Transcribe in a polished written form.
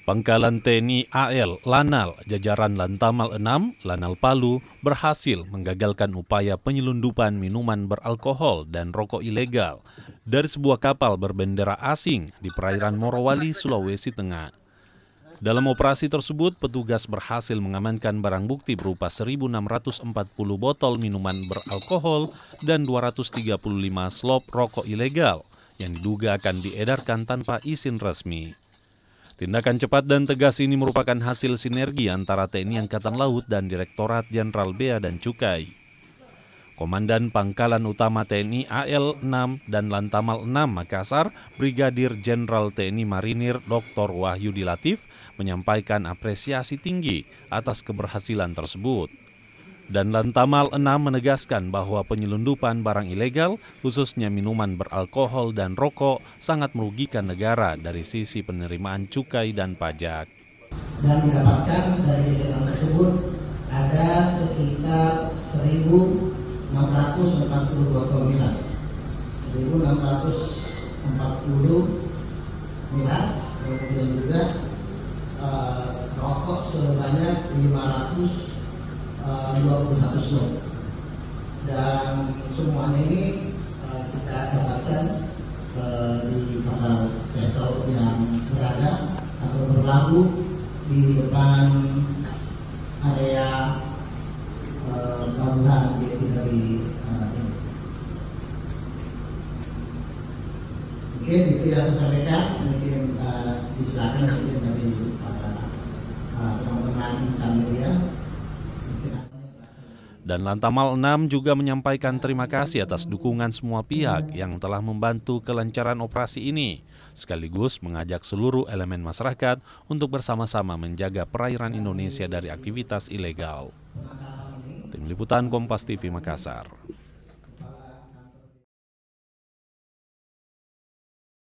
Pangkalan TNI AL Lanal, jajaran Lantamal 6, Lanal Palu, berhasil menggagalkan upaya penyelundupan minuman beralkohol dan rokok ilegal dari sebuah kapal berbendera asing di perairan Morowali, Sulawesi Tengah. Dalam operasi tersebut, petugas berhasil mengamankan barang bukti berupa 1.640 botol minuman beralkohol dan 235 slop rokok ilegal yang diduga akan diedarkan tanpa izin resmi. Tindakan cepat dan tegas ini merupakan hasil sinergi antara TNI Angkatan Laut dan Direktorat Jenderal Bea dan Cukai. Komandan Pangkalan Utama TNI AL 6 dan Lantamal 6 Makassar, Brigadir Jenderal TNI Marinir Dr. Wahyudi Latif menyampaikan apresiasi tinggi atas keberhasilan tersebut. Dan Lantamal 6 menegaskan bahwa penyelundupan barang ilegal, khususnya minuman beralkohol dan rokok, sangat merugikan negara dari sisi penerimaan cukai dan pajak. Dan didapatkan dari keterangan tersebut ada sekitar 1.640 botol miras, 1.640 miras, kemudian juga rokok sebanyak 521 slop, dan semuanya ini kita dapatkan di kapal vessel yang berada atau berlabuh di depan area pelabuhan dari ini. Mungkin itu yang saya sampaikan, mungkin disilakan mungkin dari teman-teman insan media. Dan Lantamal 6 juga menyampaikan terima kasih atas dukungan semua pihak yang telah membantu kelancaran operasi ini, sekaligus mengajak seluruh elemen masyarakat untuk bersama-sama menjaga perairan Indonesia dari aktivitas ilegal. Tim Liputan Kompas TV Makassar.